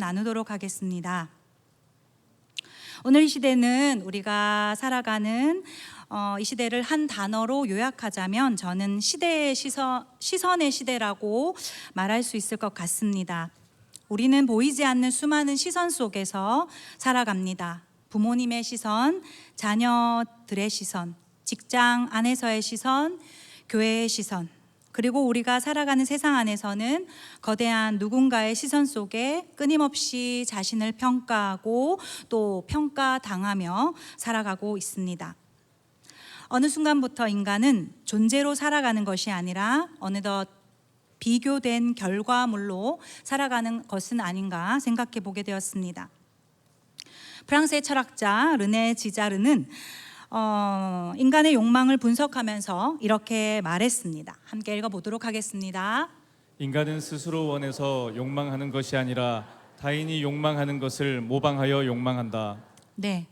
나누도록 하겠습니다. 오늘 이 시대는 우리가 살아가는 이 시대를 한 단어로 요약하자면 저는 시선의 시대라고 말할 수 있을 것 같습니다. 우리는 보이지 않는 수많은 시선 속에서 살아갑니다. 부모님의 시선, 자녀들의 시선, 직장 안에서의 시선, 교회의 시선, 그리고 우리가 살아가는 세상 안에서는 거대한 누군가의 시선 속에 끊임없이 자신을 평가하고 또 평가당하며 살아가고 있습니다. 어느 순간부터 인간은 존재로 살아가는 것이 아니라 어느덧 비교된 결과물로 살아가는 것은 아닌가 생각해 보게 되었습니다. 프랑스의 철학자 르네 지자르는 인간의 욕망을 분석하면서 이렇게 말했습니다. 함께 읽어보도록 하겠습니다. 인간은 스스로 원해서 욕망하는 것이 아니라 타인이 욕망하는 것을 모방하여 욕망한다. 네,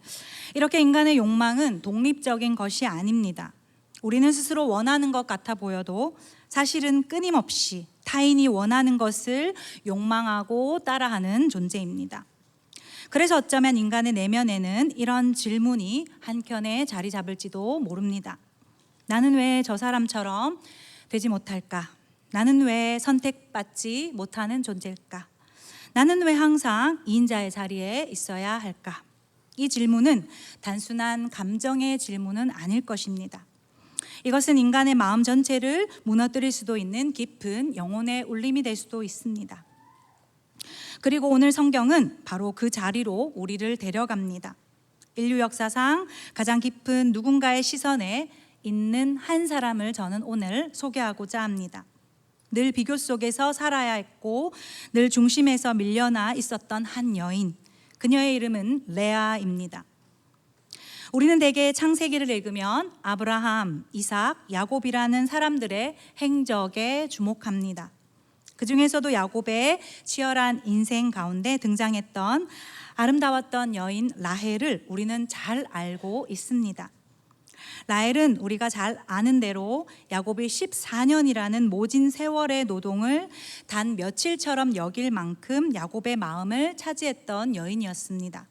이렇게 인간의 욕망은 독립적인 것이 아닙니다. 우리는 스스로 원하는 것 같아 보여도 사실은 끊임없이 타인이 원하는 것을 욕망하고 따라하는 존재입니다. 그래서 어쩌면 인간의 내면에는 이런 질문이 한켠에 자리 잡을지도 모릅니다. 나는 왜 저 사람처럼 되지 못할까? 나는 왜 선택받지 못하는 존재일까? 나는 왜 항상 2인자의 자리에 있어야 할까? 이 질문은 단순한 감정의 질문은 아닐 것입니다. 이것은 인간의 마음 전체를 무너뜨릴 수도 있는 깊은 영혼의 울림이 될 수도 있습니다. 그리고 오늘 성경은 바로 그 자리로 우리를 데려갑니다. 인류 역사상 가장 깊은 누군가의 시선에 있는 한 사람을 저는 오늘 소개하고자 합니다. 늘 비교 속에서 살아야 했고 늘 중심에서 밀려나 있었던 한 여인, 그녀의 이름은 레아입니다. 우리는 대개 창세기를 읽으면 아브라함, 이삭, 야곱이라는 사람들의 행적에 주목합니다. 그 중에서도 야곱의 치열한 인생 가운데 등장했던 아름다웠던 여인 라헬을 우리는 잘 알고 있습니다. 라헬은 우리가 잘 아는 대로 야곱이 14년이라는 모진 세월의 노동을 단 며칠처럼 여길 만큼 야곱의 마음을 차지했던 여인이었습니다.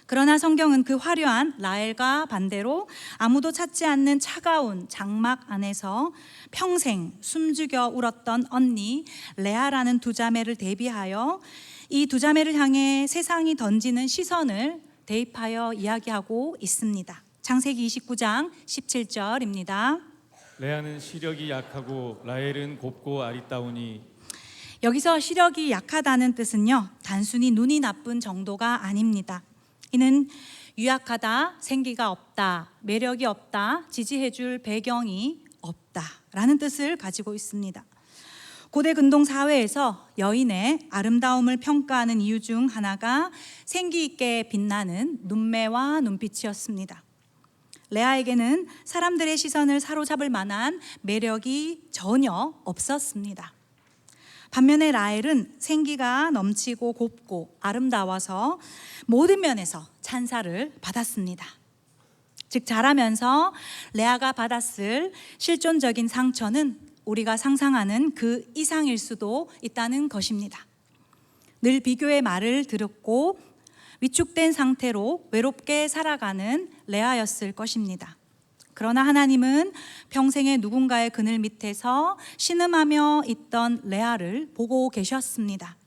그러나 성경은 그 화려한 라헬과 반대로 아무도 찾지 않는 차가운 장막 안에서 평생 숨죽여 울었던 언니 레아라는 두 자매를 대비하여 이 두 자매를 향해 세상이 던지는 시선을 대입하여 이야기하고 있습니다. 창세기 29장 17절입니다. 레아는 시력이 약하고 라헬은 곱고 아리따우니. 여기서 시력이 약하다는 뜻은요, 단순히 눈이 나쁜 정도가 아닙니다. 이는 유약하다, 생기가 없다, 매력이 없다, 지지해줄 배경이 없다라는 뜻을 가지고 있습니다. 고대 근동 사회에서 여인의 아름다움을 평가하는 이유 중 하나가 생기 있게 빛나는 눈매와 눈빛이었습니다. 레아에게는 사람들의 시선을 사로잡을 만한 매력이 전혀 없었습니다. 반면에 라헬은 생기가 넘치고 곱고 아름다워서 모든 면에서 찬사를 받았습니다. 즉 자라면서 레아가 받았을 실존적인 상처는 우리가 상상하는 그 이상일 수도 있다는 것입니다. 늘 비교의 말을 들었고 위축된 상태로 외롭게 살아가는 레아였을 것입니다. 그러나 하나님은 평생의 누군가의 그늘 밑에서 신음하며 있던 레아를 보고 계셨습니다.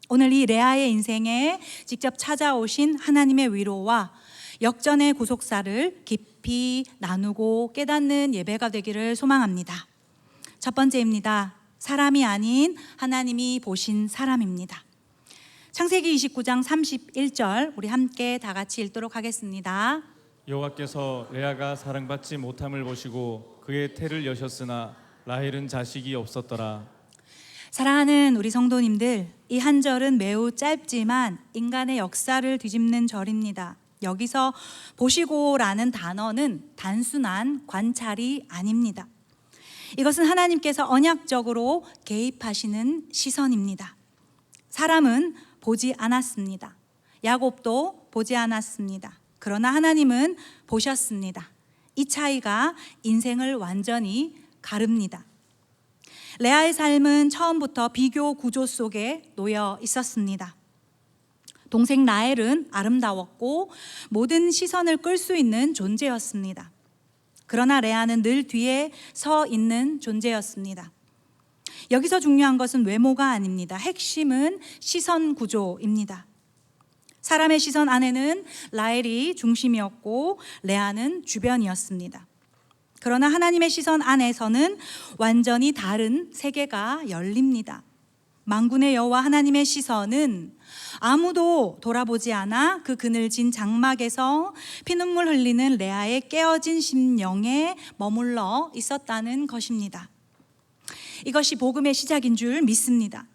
오늘 이 레아의 인생에 직접 찾아오신 하나님의 위로와 역전의 구속사를 깊이 나누고 깨닫는 예배가 되기를 소망합니다. 첫 번째입니다. 사람이 아닌 하나님이 보신 사람입니다. 창세기 29장 31절 우리 함께 다 같이 읽도록 하겠습니다. 여호와께서 레아가 사랑받지 못함을 보시고 그의 태를 여셨으나 라헬은 자식이 없었더라. 사랑하는 우리 성도님들, 이 한 절은 매우 짧지만 인간의 역사를 뒤집는 절입니다. 여기서 보시고라는 단어는 단순한 관찰이 아닙니다. 이것은 하나님께서 언약적으로 개입하시는 시선입니다. 사람은 보지 않았습니다. 야곱도 보지 않았습니다. 그러나 하나님은 보셨습니다. 이 차이가 인생을 완전히 가릅니다. 레아의 삶은 처음부터 비교 구조 속에 놓여 있었습니다. 동생 라헬은 아름다웠고 모든 시선을 끌 수 있는 존재였습니다. 그러나 레아는 늘 뒤에 서 있는 존재였습니다. 여기서 중요한 것은 외모가 아닙니다. 핵심은 시선 구조입니다. 사람의 시선 안에는 라헬이 중심이었고 레아는 주변이었습니다. 그러나 하나님의 시선 안에서는 완전히 다른 세계가 열립니다. 만군의 여호와 하나님의 시선은 아무도 돌아보지 않아 그 그늘진 장막에서 피눈물 흘리는 레아의 깨어진 심령에 머물러 있었다는 것입니다. 이것이 복음의 시작인 줄 믿습니다.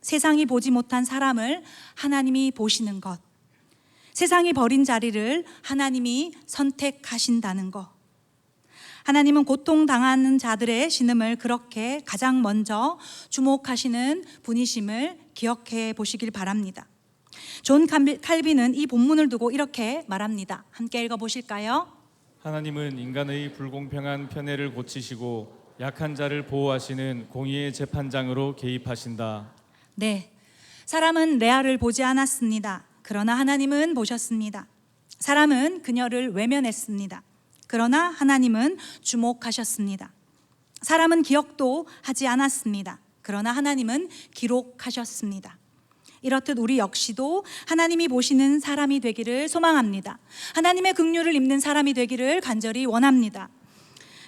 세상이 보지 못한 사람을 하나님이 보시는 것, 세상이 버린 자리를 하나님이 선택하신다는 것, 하나님은 고통당하는 자들의 신음을 그렇게 가장 먼저 주목하시는 분이심을 기억해 보시길 바랍니다. 존 칼빈은 이 본문을 두고 이렇게 말합니다. 함께 읽어보실까요? 하나님은 인간의 불공평한 편애를 고치시고 약한 자를 보호하시는 공의의 재판장으로 개입하신다. 네, 사람은 레아를 보지 않았습니다. 그러나 하나님은 보셨습니다. 사람은 그녀를 외면했습니다. 그러나 하나님은 주목하셨습니다. 사람은 기억도 하지 않았습니다. 그러나 하나님은 기록하셨습니다. 이렇듯 우리 역시도 하나님이 보시는 사람이 되기를 소망합니다. 하나님의 긍휼을 입는 사람이 되기를 간절히 원합니다.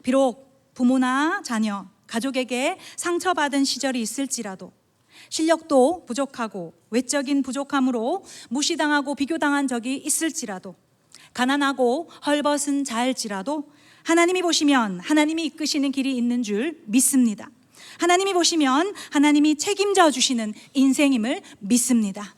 비록 부모나 자녀, 가족에게 상처받은 시절이 있을지라도, 실력도 부족하고 외적인 부족함으로 무시당하고 비교당한 적이 있을지라도, 가난하고 헐벗은 자일지라도 하나님이 보시면 하나님이 이끄시는 길이 있는 줄 믿습니다. 하나님이 보시면 하나님이 책임져 주시는 인생임을 믿습니다.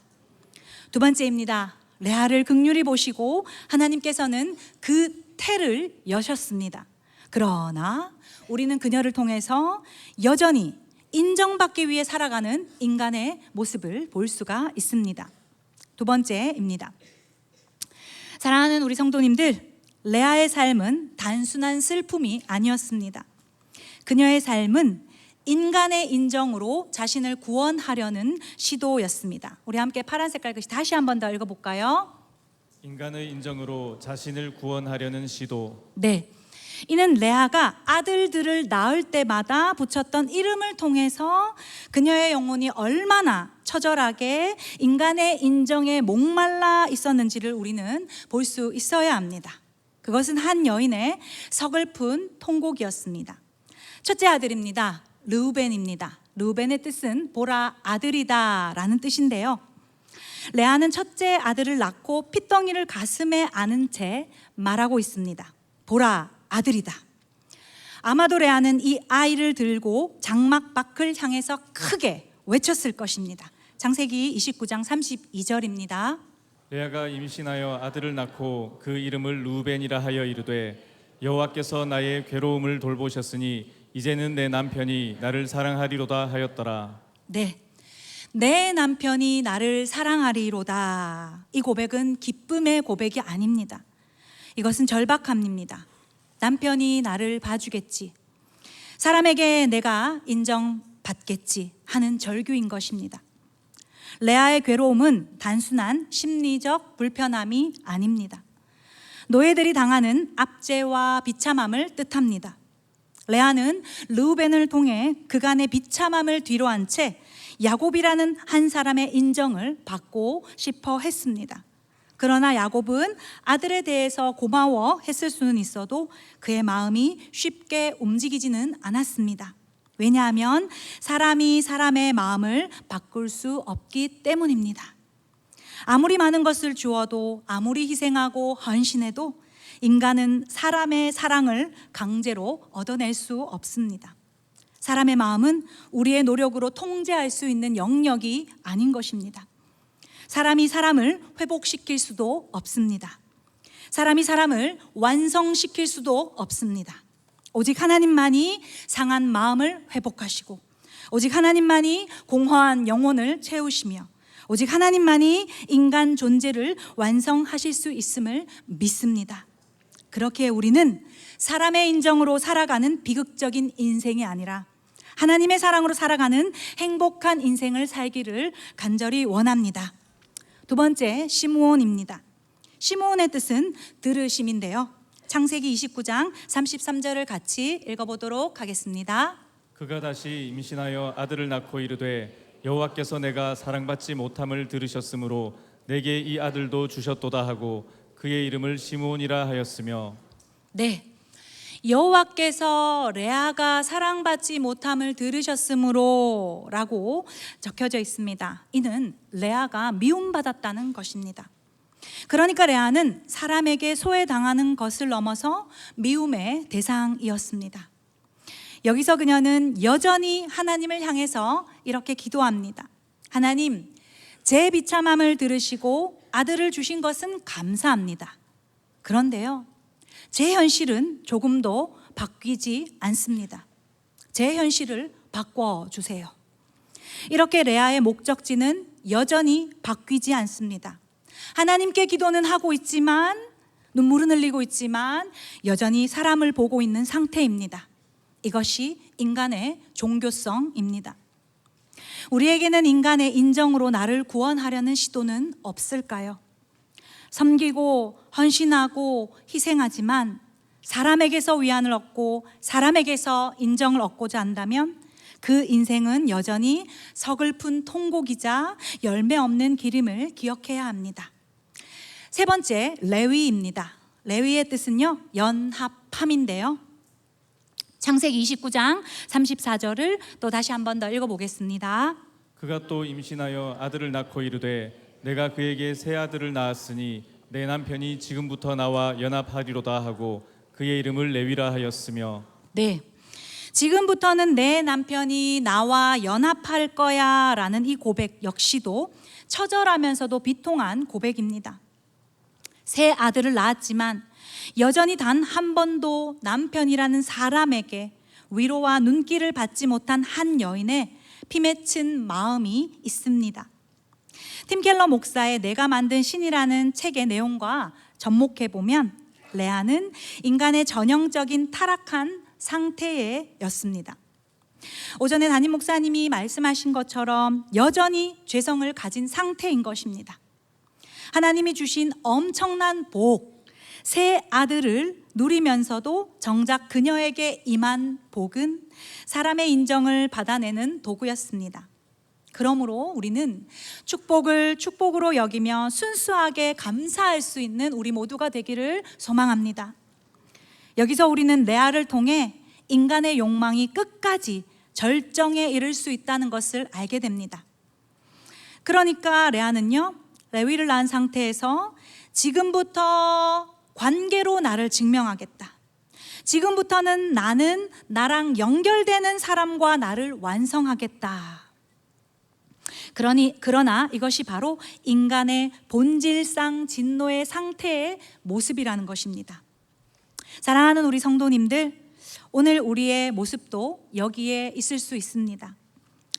두 번째입니다. 레아를 긍휼히 보시고 하나님께서는 그 태를 여셨습니다. 그러나 우리는 그녀를 통해서 여전히 인정받기 위해 살아가는 인간의 모습을 볼 수가 있습니다. 두 번째입니다. 사랑하는 우리 성도님들, 레아의 삶은 단순한 슬픔이 아니었습니다. 그녀의 삶은 인간의 인정으로 자신을 구원하려는 시도였습니다. 우리 함께 파란 색깔 글씨 다시 한 번 더 읽어볼까요? 인간의 인정으로 자신을 구원하려는 시도. 네, 이는 레아가 아들들을 낳을 때마다 붙였던 이름을 통해서 그녀의 영혼이 얼마나 처절하게 인간의 인정에 목말라 있었는지를 우리는 볼 수 있어야 합니다. 그것은 한 여인의 서글픈 통곡이었습니다. 첫째 아들입니다. 르우벤입니다. 르우벤의 뜻은 보라 아들이다 라는 뜻인데요, 레아는 첫째 아들을 낳고 핏덩이를 가슴에 안은 채 말하고 있습니다. 보라 아들이다. 아마도 레아는 이 아이를 들고 장막 밖을 향해서 크게 외쳤을 것입니다. 창세기 29장 32절입니다. 레아가 임신하여 아들을 낳고 그 이름을 루벤이라 하여 이르되 여호와께서 나의 괴로움을 돌보셨으니 이제는 내 남편이 나를 사랑하리로다 하였더라. 네, 내 남편이 나를 사랑하리로다. 이 고백은 기쁨의 고백이 아닙니다. 이것은 절박함입니다. 남편이 나를 봐주겠지, 사람에게 내가 인정받겠지 하는 절규인 것입니다. 레아의 괴로움은 단순한 심리적 불편함이 아닙니다. 노예들이 당하는 압제와 비참함을 뜻합니다. 레아는 르우벤을 통해 그간의 비참함을 뒤로한 채 야곱이라는 한 사람의 인정을 받고 싶어 했습니다. 그러나 야곱은 아들에 대해서 고마워했을 수는 있어도 그의 마음이 쉽게 움직이지는 않았습니다. 왜냐하면 사람이 사람의 마음을 바꿀 수 없기 때문입니다. 아무리 많은 것을 주어도, 아무리 희생하고 헌신해도 인간은 사람의 사랑을 강제로 얻어낼 수 없습니다. 사람의 마음은 우리의 노력으로 통제할 수 있는 영역이 아닌 것입니다. 사람이 사람을 회복시킬 수도 없습니다. 사람이 사람을 완성시킬 수도 없습니다. 오직 하나님만이 상한 마음을 회복하시고, 오직 하나님만이 공허한 영혼을 채우시며, 오직 하나님만이 인간 존재를 완성하실 수 있음을 믿습니다. 그렇게 우리는 사람의 인정으로 살아가는 비극적인 인생이 아니라 하나님의 사랑으로 살아가는 행복한 인생을 살기를 간절히 원합니다. 두 번째, 시므온입니다. 시므온의 뜻은 들으심인데요. 창세기 29장 33절을 같이 읽어보도록 하겠습니다. 그가 다시 임신하여 아들을 낳고 이르되 여호와께서 내가 사랑받지 못함을 들으셨으므로 내게 이 아들도 주셨도다 하고 그의 이름을 시므온이라 하였으며. 네, 여호와께서 레아가 사랑받지 못함을 들으셨으므로 라고 적혀져 있습니다. 이는 레아가 미움받았다는 것입니다. 그러니까 레아는 사람에게 소외당하는 것을 넘어서 미움의 대상이었습니다. 여기서 그녀는 여전히 하나님을 향해서 이렇게 기도합니다. 하나님, 제 비참함을 들으시고 아들을 주신 것은 감사합니다. 그런데요, 제 현실은 조금도 바뀌지 않습니다. 제 현실을 바꿔주세요. 이렇게 레아의 목적지는 여전히 바뀌지 않습니다. 하나님께 기도는 하고 있지만, 눈물은 흘리고 있지만 여전히 사람을 보고 있는 상태입니다. 이것이 인간의 종교성입니다. 우리에게는 인간의 인정으로 나를 구원하려는 시도는 없을까요? 섬기고 헌신하고 희생하지만 사람에게서 위안을 얻고 사람에게서 인정을 얻고자 한다면 그 인생은 여전히 서글픈 통곡이자 열매 없는 기림을 기억해야 합니다. 세 번째, 레위입니다. 레위의 뜻은요, 연합함인데요. 창세기 29장 34절을 또 다시 한 번 더 읽어보겠습니다. 그가 또 임신하여 아들을 낳고 이르되 내가 그에게 새 아들을 낳았으니 내 남편이 지금부터 나와 연합하리로다 하고 그의 이름을 레위라 하였으며. 네, 지금부터는 내 남편이 나와 연합할 거야 라는 이 고백 역시도 처절하면서도 비통한 고백입니다. 새 아들을 낳았지만 여전히 단 한 번도 남편이라는 사람에게 위로와 눈길을 받지 못한 한 여인의 피맺힌 마음이 있습니다. 팀 켈러 목사의 내가 만든 신이라는 책의 내용과 접목해보면 레아는 인간의 전형적인 타락한 상태였습니다. 오전에 담임 목사님이 말씀하신 것처럼 여전히 죄성을 가진 상태인 것입니다. 하나님이 주신 엄청난 복, 새 아들을 누리면서도 정작 그녀에게 임한 복은 사람의 인정을 받아내는 도구였습니다. 그러므로 우리는 축복을 축복으로 여기며 순수하게 감사할 수 있는 우리 모두가 되기를 소망합니다. 여기서 우리는 레아를 통해 인간의 욕망이 끝까지 절정에 이를 수 있다는 것을 알게 됩니다. 그러니까 레아는요, 레위를 낳은 상태에서 지금부터 관계로 나를 증명하겠다. 지금부터는 나는 나랑 연결되는 사람과 나를 완성하겠다. 그러나 이것이 바로 인간의 본질상 진노의 상태의 모습이라는 것입니다. 사랑하는 우리 성도님들, 오늘 우리의 모습도 여기에 있을 수 있습니다.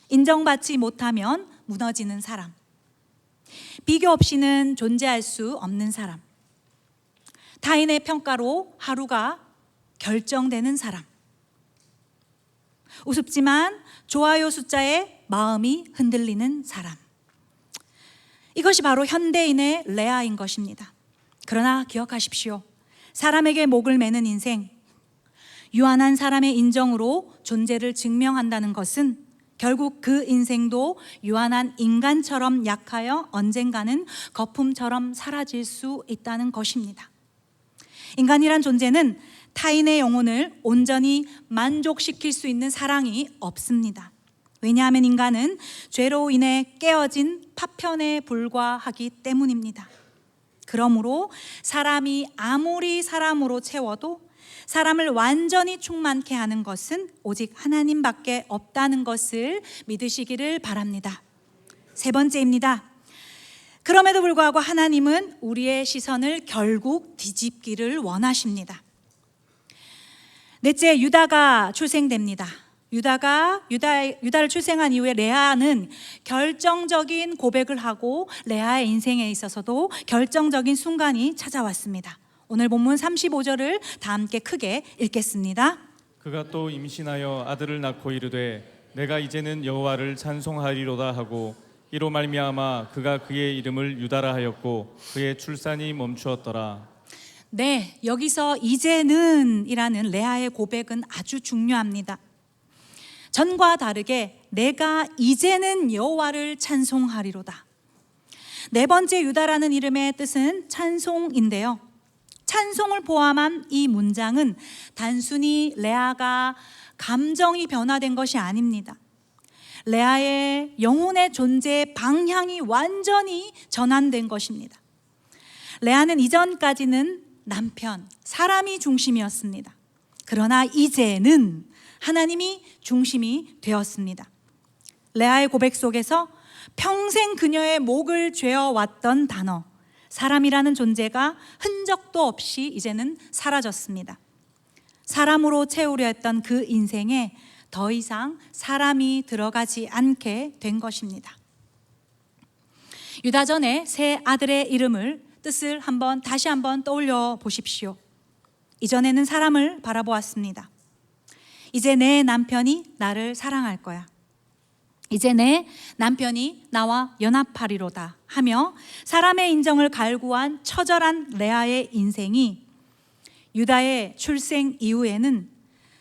인정받지 못하면 무너지는 사람, 비교 없이는 존재할 수 없는 사람, 타인의 평가로 하루가 결정되는 사람, 우습지만 좋아요 숫자에 마음이 흔들리는 사람. 이것이 바로 현대인의 레아인 것입니다. 그러나 기억하십시오. 사람에게 목을 매는 인생, 유한한 사람의 인정으로 존재를 증명한다는 것은 결국 그 인생도 유한한 인간처럼 약하여 언젠가는 거품처럼 사라질 수 있다는 것입니다. 인간이란 존재는 타인의 영혼을 온전히 만족시킬 수 있는 사랑이 없습니다. 왜냐하면 인간은 죄로 인해 깨어진 파편에 불과하기 때문입니다. 그러므로 사람이 아무리 사람으로 채워도 사람을 완전히 충만케 하는 것은 오직 하나님밖에 없다는 것을 믿으시기를 바랍니다. 세 번째입니다. 그럼에도 불구하고 하나님은 우리의 시선을 결국 뒤집기를 원하십니다. 넷째, 유다가 출생됩니다. 유다를 출생한 이후에 레아는 결정적인 고백을 하고 레아의 인생에 있어서도 결정적인 순간이 찾아왔습니다. 오늘 본문 35절을 다 함께 크게 읽겠습니다. 그가 또 임신하여 아들을 낳고 이르되 내가 이제는 여호와를 찬송하리로다 하고 이로 말미암아 그가 그의 이름을 유다라 하였고 그의 출산이 멈추었더라. 네, 여기서 이제는 이라는 레아의 고백은 아주 중요합니다. 전과 다르게 내가 이제는 여호와를 찬송하리로다. 네 번째 유다라는 이름의 뜻은 찬송인데요. 찬송을 포함한 이 문장은 단순히 레아가 감정이 변화된 것이 아닙니다. 레아의 영혼의 존재의 방향이 완전히 전환된 것입니다. 레아는 이전까지는 남편, 사람이 중심이었습니다. 그러나 이제는 하나님이 중심이 되었습니다. 레아의 고백 속에서 평생 그녀의 목을 죄어왔던 단어, 사람이라는 존재가 흔적도 없이 이제는 사라졌습니다. 사람으로 채우려 했던 그 인생에 더 이상 사람이 들어가지 않게 된 것입니다. 유다전의 세 아들의 이름을 뜻을 다시 한번 떠올려 보십시오. 이전에는 사람을 바라보았습니다. 이제 내 남편이 나를 사랑할 거야. 이제 내 남편이 나와 연합하리로다 하며 사람의 인정을 갈구한 처절한 레아의 인생이 유다의 출생 이후에는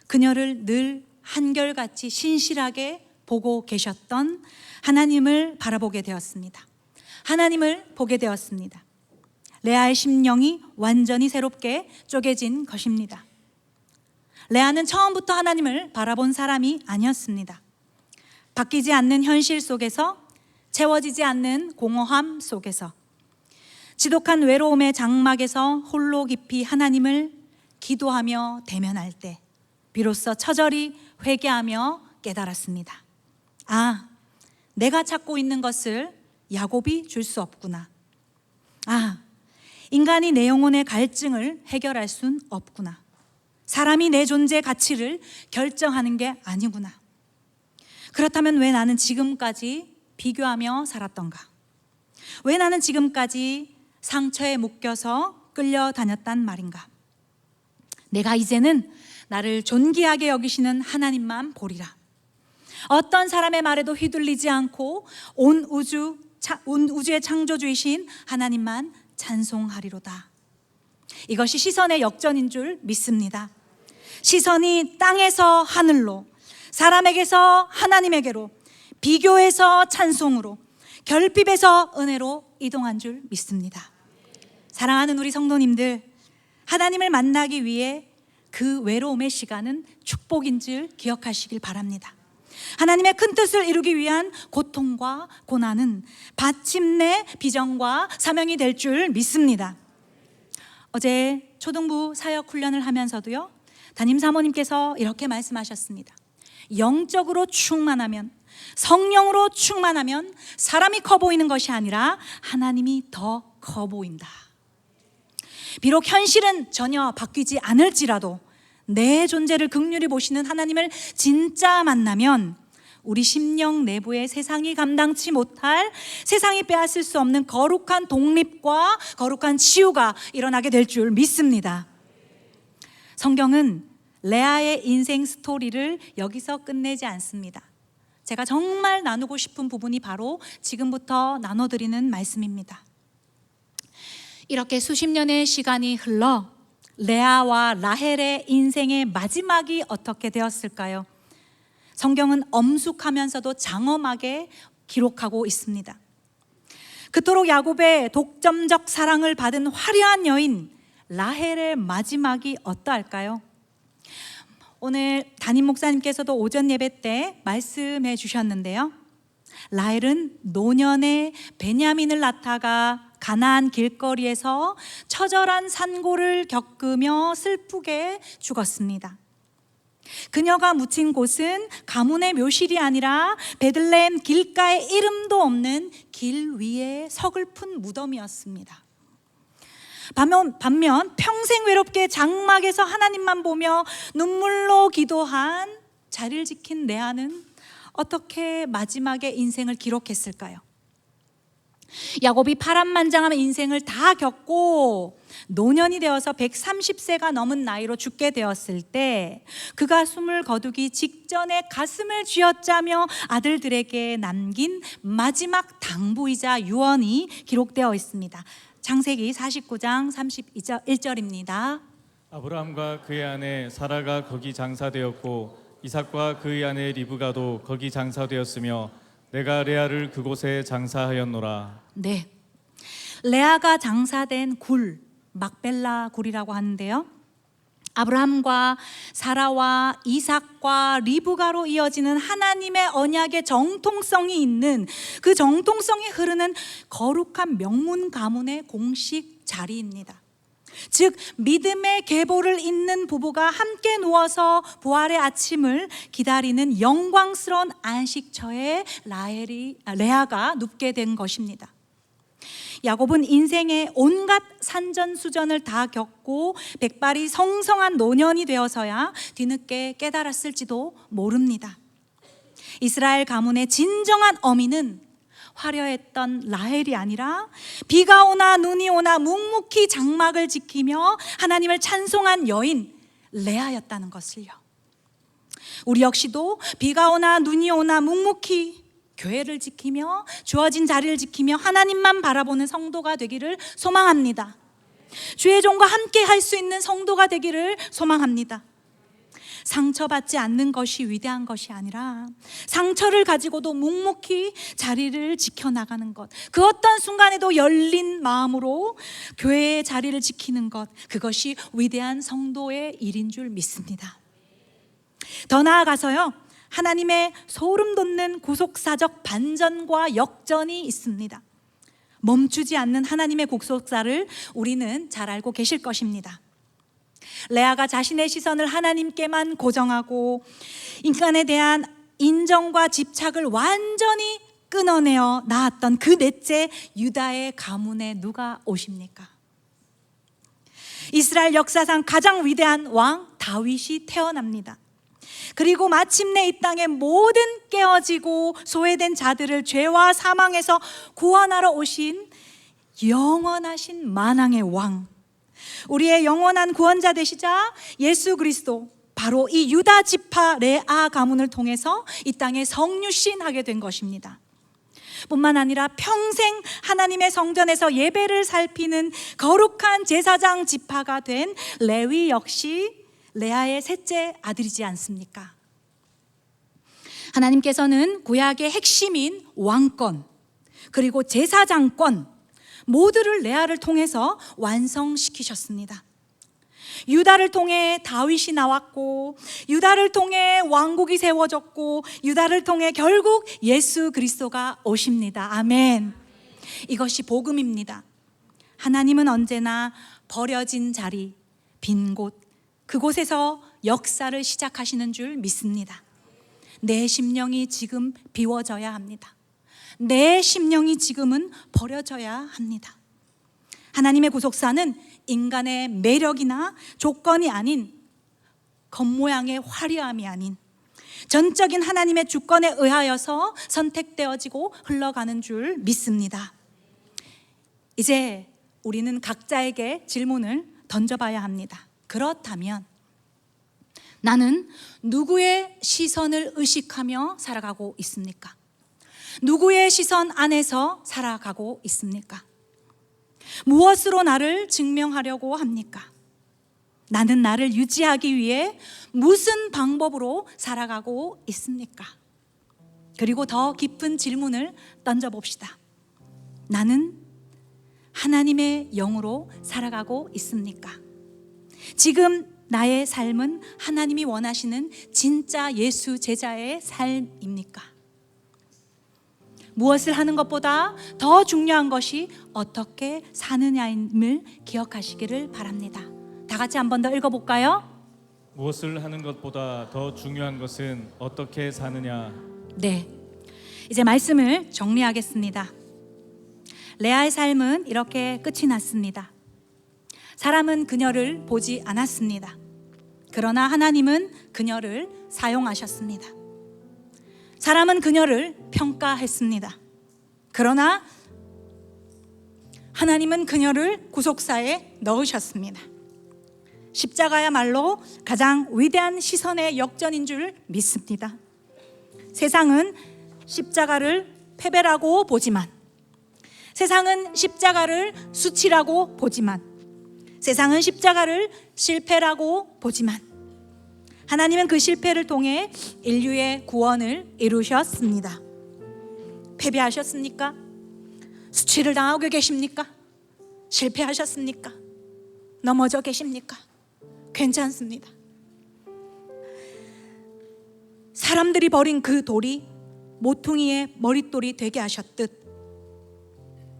그녀를 늘 한결같이 신실하게 보고 계셨던 하나님을 바라보게 되었습니다. 하나님을 보게 되었습니다. 레아의 심령이 완전히 새롭게 쪼개진 것입니다. 레아는 처음부터 하나님을 바라본 사람이 아니었습니다. 바뀌지 않는 현실 속에서, 채워지지 않는 공허함 속에서, 지독한 외로움의 장막에서 홀로 깊이 하나님을 기도하며 대면할 때 비로소 처절히 회개하며 깨달았습니다. 아, 내가 찾고 있는 것을 야곱이 줄 수 없구나. 아, 인간이 내 영혼의 갈증을 해결할 순 없구나. 사람이 내 존재의 가치를 결정하는 게 아니구나. 그렇다면 왜 나는 지금까지 비교하며 살았던가? 왜 나는 지금까지 상처에 묶여서 끌려다녔단 말인가? 내가 이제는 나를 존귀하게 여기시는 하나님만 보리라. 어떤 사람의 말에도 휘둘리지 않고 온 우주의 창조주이신 하나님만 찬송하리로다. 이것이 시선의 역전인 줄 믿습니다. 시선이 땅에서 하늘로, 사람에게서 하나님에게로, 비교에서 찬송으로, 결핍에서 은혜로 이동한 줄 믿습니다. 사랑하는 우리 성도님들, 하나님을 만나기 위해 그 외로움의 시간은 축복인 줄 기억하시길 바랍니다. 하나님의 큰 뜻을 이루기 위한 고통과 고난은 마침내 비전과 사명이 될 줄 믿습니다. 어제 초등부 사역 훈련을 하면서도요, 담임 사모님께서 이렇게 말씀하셨습니다. 영적으로 충만하면, 성령으로 충만하면 사람이 커 보이는 것이 아니라 하나님이 더 커 보인다. 비록 현실은 전혀 바뀌지 않을지라도 내 존재를 긍휼히 보시는 하나님을 진짜 만나면 우리 심령 내부에 세상이 감당치 못할, 세상이 빼앗을 수 없는 거룩한 독립과 거룩한 치유가 일어나게 될 줄 믿습니다. 성경은 레아의 인생 스토리를 여기서 끝내지 않습니다. 제가 정말 나누고 싶은 부분이 바로 지금부터 나눠드리는 말씀입니다. 이렇게 수십 년의 시간이 흘러 레아와 라헬의 인생의 마지막이 어떻게 되었을까요? 성경은 엄숙하면서도 장엄하게 기록하고 있습니다. 그토록 야곱의 독점적 사랑을 받은 화려한 여인 라헬의 마지막이 어떠할까요? 오늘 담임 목사님께서도 오전 예배 때 말씀해 주셨는데요, 라헬은 노년에 베냐민을 낳다가 가나안 길거리에서 처절한 산고를 겪으며 슬프게 죽었습니다. 그녀가 묻힌 곳은 가문의 묘실이 아니라 베들레헴 길가에 이름도 없는 길 위의 서글픈 무덤이었습니다. 반면 평생 외롭게 장막에서 하나님만 보며 눈물로 기도한 자리를 지킨 레아는 어떻게 마지막에 인생을 기록했을까요? 야곱이 파란만장한 인생을 다 겪고 노년이 되어서 130세가 넘은 나이로 죽게 되었을 때 그가 숨을 거두기 직전에 가슴을 쥐어짜며 아들들에게 남긴 마지막 당부이자 유언이 기록되어 있습니다. 창세기 49장 31절입니다. 아브라함과 그의 아내 사라가 거기 장사되었고 이삭과 그의 아내 리브가도 거기 장사되었으며 내가 레아를 그곳에 장사하였노라. 네, 레아가 장사된 굴, 막벨라 굴이라고 하는데요, 아브라함과 사라와 이삭과 리브가로 이어지는 하나님의 언약의 정통성이 있는, 그 정통성이 흐르는 거룩한 명문 가문의 공식 자리입니다. 즉 믿음의 계보를 잇는 부부가 함께 누워서 부활의 아침을 기다리는 영광스러운 안식처에 레아가 눕게 된 것입니다. 야곱은 인생의 온갖 산전수전을 다 겪고 백발이 성성한 노년이 되어서야 뒤늦게 깨달았을지도 모릅니다. 이스라엘 가문의 진정한 어미는 화려했던 라헬이 아니라 비가 오나 눈이 오나 묵묵히 장막을 지키며 하나님을 찬송한 여인 레아였다는 것을요. 우리 역시도 비가 오나 눈이 오나 묵묵히 교회를 지키며 주어진 자리를 지키며 하나님만 바라보는 성도가 되기를 소망합니다. 주의 종과 함께 할 수 있는 성도가 되기를 소망합니다. 상처받지 않는 것이 위대한 것이 아니라 상처를 가지고도 묵묵히 자리를 지켜나가는 것, 그 어떤 순간에도 열린 마음으로 교회의 자리를 지키는 것, 그것이 위대한 성도의 일인 줄 믿습니다. 더 나아가서요, 하나님의 소름 돋는 구속사적 반전과 역전이 있습니다. 멈추지 않는 하나님의 구속사를 우리는 잘 알고 계실 것입니다. 레아가 자신의 시선을 하나님께만 고정하고 인간에 대한 인정과 집착을 완전히 끊어내어 낳았던 그 넷째 유다의 가문에 누가 오십니까? 이스라엘 역사상 가장 위대한 왕 다윗이 태어납니다. 그리고 마침내 이 땅의 모든 깨어지고 소외된 자들을 죄와 사망에서 구원하러 오신 영원하신 만왕의 왕, 우리의 영원한 구원자 되시자 예수 그리스도, 바로 이 유다 지파 레아 가문을 통해서 이 땅에 성육신하게 된 것입니다. 뿐만 아니라 평생 하나님의 성전에서 예배를 살피는 거룩한 제사장 지파가 된 레위 역시 레아의 셋째 아들이지 않습니까? 하나님께서는 구약의 핵심인 왕권 그리고 제사장권 모두를 레아를 통해서 완성시키셨습니다. 유다를 통해 다윗이 나왔고, 유다를 통해 왕국이 세워졌고, 유다를 통해 결국 예수 그리스도가 오십니다. 아멘. 이것이 복음입니다. 하나님은 언제나 버려진 자리, 빈 곳, 그곳에서 역사를 시작하시는 줄 믿습니다. 내 심령이 지금 비워져야 합니다. 내 심령이 지금은 버려져야 합니다. 하나님의 구속사는 인간의 매력이나 조건이 아닌, 겉모양의 화려함이 아닌 전적인 하나님의 주권에 의하여서 선택되어지고 흘러가는 줄 믿습니다. 이제 우리는 각자에게 질문을 던져봐야 합니다. 그렇다면 나는 누구의 시선을 의식하며 살아가고 있습니까? 누구의 시선 안에서 살아가고 있습니까? 무엇으로 나를 증명하려고 합니까? 나는 나를 유지하기 위해 무슨 방법으로 살아가고 있습니까? 그리고 더 깊은 질문을 던져봅시다. 나는 하나님의 영으로 살아가고 있습니까? 지금 나의 삶은 하나님이 원하시는 진짜 예수 제자의 삶입니까? 무엇을 하는 것보다 더 중요한 것이 어떻게 사느냐임을 기억하시기를 바랍니다. 다 같이 한 번 더 읽어볼까요? 무엇을 하는 것보다 더 중요한 것은 어떻게 사느냐. 네, 이제 말씀을 정리하겠습니다. 레아의 삶은 이렇게 끝이 났습니다. 사람은 그녀를 보지 않았습니다. 그러나 하나님은 그녀를 사용하셨습니다. 사람은 그녀를 평가했습니다. 그러나 하나님은 그녀를 구속사에 넣으셨습니다. 십자가야말로 가장 위대한 시선의 역전인 줄 믿습니다. 세상은 십자가를 패배라고 보지만, 세상은 십자가를 수치라고 보지만, 세상은 십자가를 실패라고 보지만, 하나님은 그 실패를 통해 인류의 구원을 이루셨습니다. 패배하셨습니까? 수치를 당하고 계십니까? 실패하셨습니까? 넘어져 계십니까? 괜찮습니다. 사람들이 버린 그 돌이 모퉁이의 머릿돌이 되게 하셨듯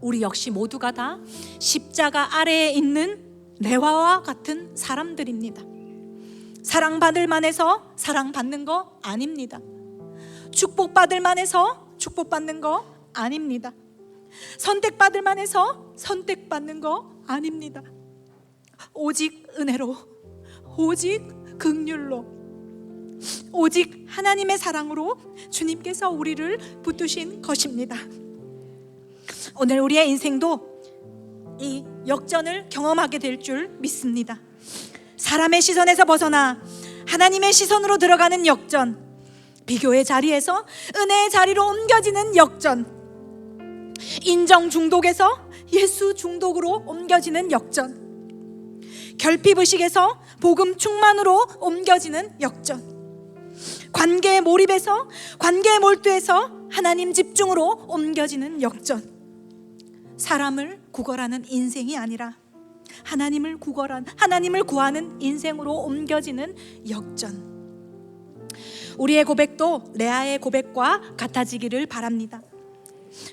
우리 역시 모두가 다 십자가 아래에 있는 레와와 같은 사람들입니다. 사랑받을 만해서 사랑받는 거 아닙니다. 축복받을 만해서 축복받는 거 아닙니다. 선택받을 만해서 선택받는 거 아닙니다. 오직 은혜로, 오직 긍휼로, 오직 하나님의 사랑으로 주님께서 우리를 붙드신 것입니다. 오늘 우리의 인생도 이 역전을 경험하게 될 줄 믿습니다. 사람의 시선에서 벗어나 하나님의 시선으로 들어가는 역전, 비교의 자리에서 은혜의 자리로 옮겨지는 역전, 인정 중독에서 예수 중독으로 옮겨지는 역전, 결핍의식에서 복음 충만으로 옮겨지는 역전, 관계의 몰입에서 관계의 몰두에서 하나님 집중으로 옮겨지는 역전. 사람을 구걸하는 인생이 아니라 하나님을 구하는 인생으로 옮겨지는 역전. 우리의 고백도 레아의 고백과 같아지기를 바랍니다.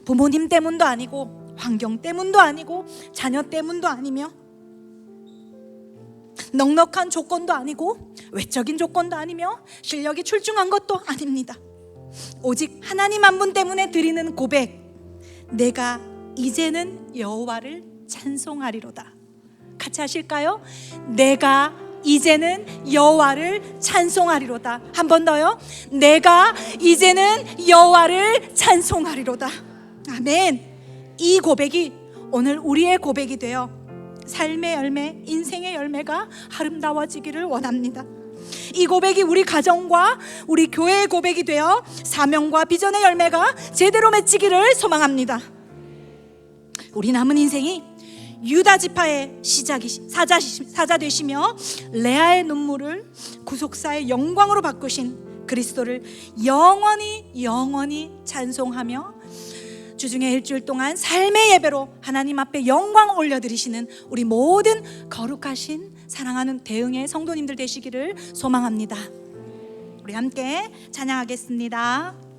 부모님 때문도 아니고 환경 때문도 아니고 자녀 때문도 아니며 넉넉한 조건도 아니고 외적인 조건도 아니며 실력이 출중한 것도 아닙니다. 오직 하나님 한 분 때문에 드리는 고백, 내가 이제는 여호와를 찬송하리로다. 같이 하실까요? 내가 이제는 여호와를 찬송하리로다. 한 번 더요. 내가 이제는 여호와를 찬송하리로다. 아멘. 이 고백이 오늘 우리의 고백이 되어 삶의 열매, 인생의 열매가 아름다워지기를 원합니다. 이 고백이 우리 가정과 우리 교회의 고백이 되어 사명과 비전의 열매가 제대로 맺히기를 소망합니다. 우리 남은 인생이 유다 지파의 사자 되시며 레아의 눈물을 구속사의 영광으로 바꾸신 그리스도를 영원히 찬송하며 주중에 일주일 동안 삶의 예배로 하나님 앞에 영광 올려드리시는 우리 모든 거룩하신 사랑하는 대응의 성도님들 되시기를 소망합니다. 우리 함께 찬양하겠습니다.